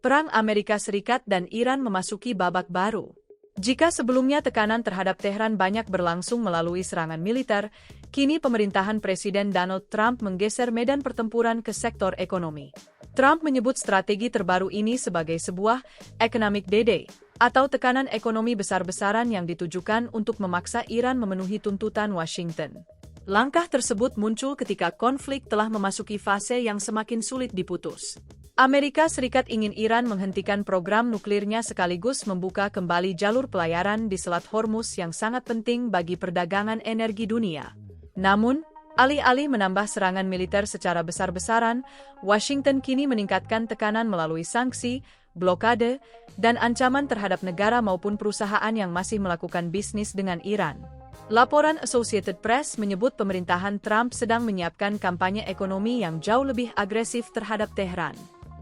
Perang Amerika Serikat dan Iran memasuki babak baru. Jika sebelumnya tekanan terhadap Tehran banyak berlangsung melalui serangan militer, kini pemerintahan Presiden Donald Trump menggeser medan pertempuran ke sektor ekonomi. Trump menyebut strategi terbaru ini sebagai sebuah economic D-Day, atau tekanan ekonomi besar-besaran yang ditujukan untuk memaksa Iran memenuhi tuntutan Washington. Langkah tersebut muncul ketika konflik telah memasuki fase yang semakin sulit diputus. Amerika Serikat ingin Iran menghentikan program nuklirnya sekaligus membuka kembali jalur pelayaran di Selat Hormuz yang sangat penting bagi perdagangan energi dunia. Namun, alih-alih menambah serangan militer secara besar-besaran, Washington kini meningkatkan tekanan melalui sanksi, blokade, dan ancaman terhadap negara maupun perusahaan yang masih melakukan bisnis dengan Iran. Laporan Associated Press menyebut pemerintahan Trump sedang menyiapkan kampanye ekonomi yang jauh lebih agresif terhadap Tehran.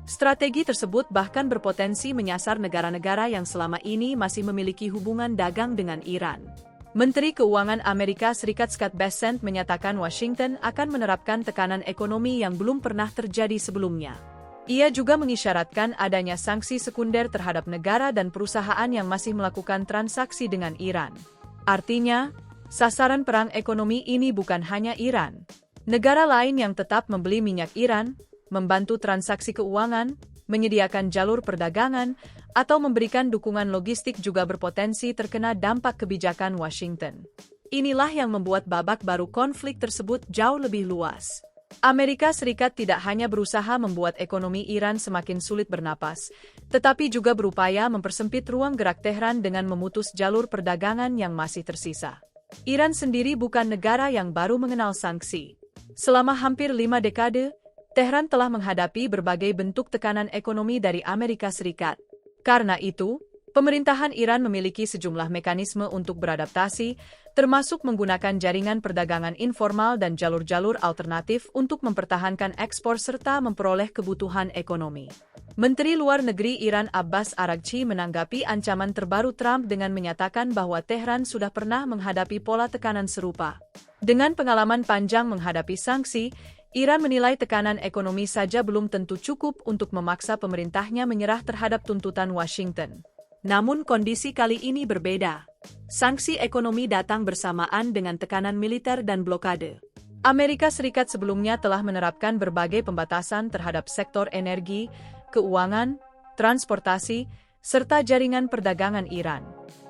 Strategi tersebut bahkan berpotensi menyasar negara-negara yang selama ini masih memiliki hubungan dagang dengan Iran. Menteri Keuangan Amerika Serikat Scott Bessent menyatakan Washington akan menerapkan tekanan ekonomi yang belum pernah terjadi sebelumnya. Ia juga mengisyaratkan adanya sanksi sekunder terhadap negara dan perusahaan yang masih melakukan transaksi dengan Iran. Artinya, sasaran perang ekonomi ini bukan hanya Iran. Negara lain yang tetap membeli minyak Iran, membantu transaksi keuangan, menyediakan jalur perdagangan, atau memberikan dukungan logistik juga berpotensi terkena dampak kebijakan Washington. Inilah yang membuat babak baru konflik tersebut jauh lebih luas. Amerika Serikat tidak hanya berusaha membuat ekonomi Iran semakin sulit bernapas, tetapi juga berupaya mempersempit ruang gerak Tehran dengan memutus jalur perdagangan yang masih tersisa. Iran sendiri bukan negara yang baru mengenal sanksi. Selama hampir 5 dekade, Tehran telah menghadapi berbagai bentuk tekanan ekonomi dari Amerika Serikat. Karena itu, pemerintahan Iran memiliki sejumlah mekanisme untuk beradaptasi, termasuk menggunakan jaringan perdagangan informal dan jalur-jalur alternatif untuk mempertahankan ekspor serta memperoleh kebutuhan ekonomi. Menteri Luar Negeri Iran Abbas Araghchi menanggapi ancaman terbaru Trump dengan menyatakan bahwa Tehran sudah pernah menghadapi pola tekanan serupa. Dengan pengalaman panjang menghadapi sanksi, Iran menilai tekanan ekonomi saja belum tentu cukup untuk memaksa pemerintahnya menyerah terhadap tuntutan Washington. Namun kondisi kali ini berbeda. Sanksi ekonomi datang bersamaan dengan tekanan militer dan blokade. Amerika Serikat sebelumnya telah menerapkan berbagai pembatasan terhadap sektor energi, keuangan, transportasi, serta jaringan perdagangan Iran.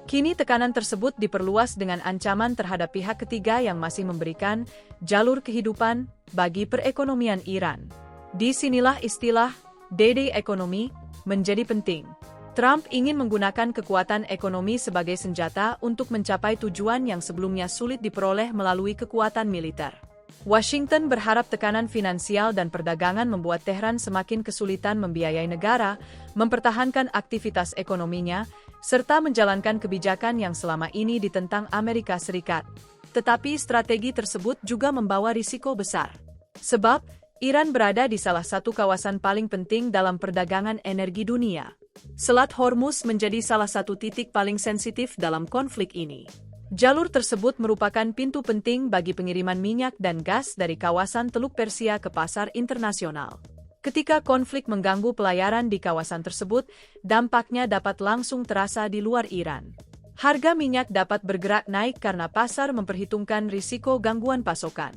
Kini tekanan tersebut diperluas dengan ancaman terhadap pihak ketiga yang masih memberikan jalur kehidupan bagi perekonomian Iran. Disinilah istilah D-Day ekonomi menjadi penting. Trump ingin menggunakan kekuatan ekonomi sebagai senjata untuk mencapai tujuan yang sebelumnya sulit diperoleh melalui kekuatan militer. Washington berharap tekanan finansial dan perdagangan membuat Tehran semakin kesulitan membiayai negara, mempertahankan aktivitas ekonominya, serta menjalankan kebijakan yang selama ini ditentang Amerika Serikat. Tetapi strategi tersebut juga membawa risiko besar. Sebab, Iran berada di salah satu kawasan paling penting dalam perdagangan energi dunia. Selat Hormuz menjadi salah satu titik paling sensitif dalam konflik ini. Jalur tersebut merupakan pintu penting bagi pengiriman minyak dan gas dari kawasan Teluk Persia ke pasar internasional. Ketika konflik mengganggu pelayaran di kawasan tersebut, dampaknya dapat langsung terasa di luar Iran. Harga minyak dapat bergerak naik karena pasar memperhitungkan risiko gangguan pasokan.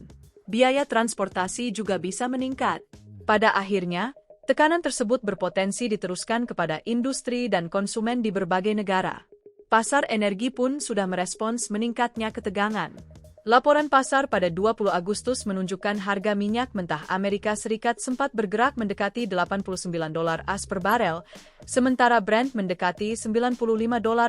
Biaya transportasi juga bisa meningkat. Pada akhirnya, tekanan tersebut berpotensi diteruskan kepada industri dan konsumen di berbagai negara. Pasar energi pun sudah merespons meningkatnya ketegangan. Laporan pasar pada 20 Agustus menunjukkan harga minyak mentah Amerika Serikat sempat bergerak mendekati $89 as per barel, sementara Brent mendekati $95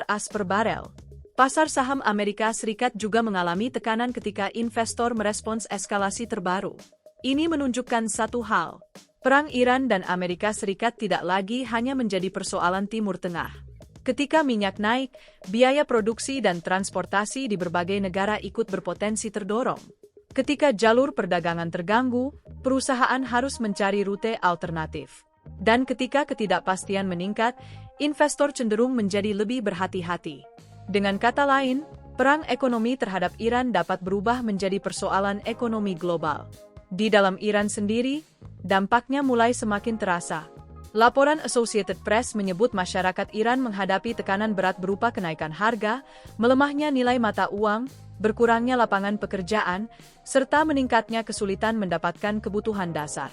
as per barel. Pasar saham Amerika Serikat juga mengalami tekanan ketika investor merespons eskalasi terbaru. Ini menunjukkan satu hal, perang Iran dan Amerika Serikat tidak lagi hanya menjadi persoalan Timur Tengah. Ketika minyak naik, biaya produksi dan transportasi di berbagai negara ikut berpotensi terdorong. Ketika jalur perdagangan terganggu, perusahaan harus mencari rute alternatif. Dan ketika ketidakpastian meningkat, investor cenderung menjadi lebih berhati-hati. Dengan kata lain, perang ekonomi terhadap Iran dapat berubah menjadi persoalan ekonomi global. Di dalam Iran sendiri, dampaknya mulai semakin terasa. Laporan Associated Press menyebut masyarakat Iran menghadapi tekanan berat berupa kenaikan harga, melemahnya nilai mata uang, berkurangnya lapangan pekerjaan, serta meningkatnya kesulitan mendapatkan kebutuhan dasar.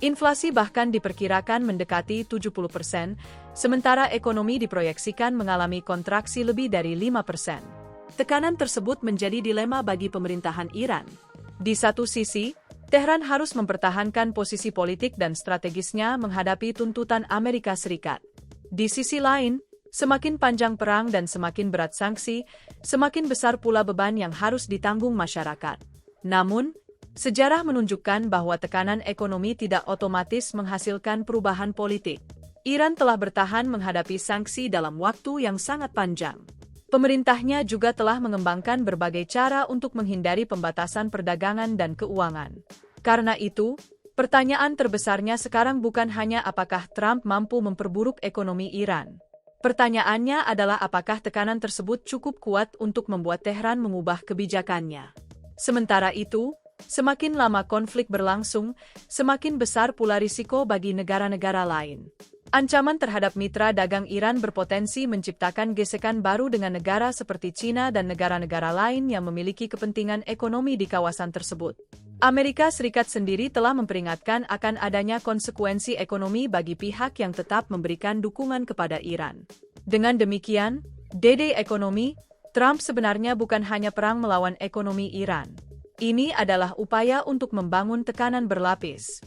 Inflasi bahkan diperkirakan mendekati 70%, sementara ekonomi diproyeksikan mengalami kontraksi lebih dari 5%. Tekanan tersebut menjadi dilema bagi pemerintahan Iran. Di satu sisi, Tehran harus mempertahankan posisi politik dan strategisnya menghadapi tuntutan Amerika Serikat. Di sisi lain, semakin panjang perang dan semakin berat sanksi, semakin besar pula beban yang harus ditanggung masyarakat. Namun, sejarah menunjukkan bahwa tekanan ekonomi tidak otomatis menghasilkan perubahan politik. Iran telah bertahan menghadapi sanksi dalam waktu yang sangat panjang. Pemerintahnya juga telah mengembangkan berbagai cara untuk menghindari pembatasan perdagangan dan keuangan. Karena itu, pertanyaan terbesarnya sekarang bukan hanya apakah Trump mampu memperburuk ekonomi Iran. Pertanyaannya adalah apakah tekanan tersebut cukup kuat untuk membuat Tehran mengubah kebijakannya. Sementara itu, semakin lama konflik berlangsung, semakin besar pula risiko bagi negara-negara lain. Ancaman terhadap mitra dagang Iran berpotensi menciptakan gesekan baru dengan negara seperti China dan negara-negara lain yang memiliki kepentingan ekonomi di kawasan tersebut. Amerika Serikat sendiri telah memperingatkan akan adanya konsekuensi ekonomi bagi pihak yang tetap memberikan dukungan kepada Iran. Dengan demikian, DD ekonomi, Trump sebenarnya bukan hanya perang melawan ekonomi Iran. Ini adalah upaya untuk membangun tekanan berlapis.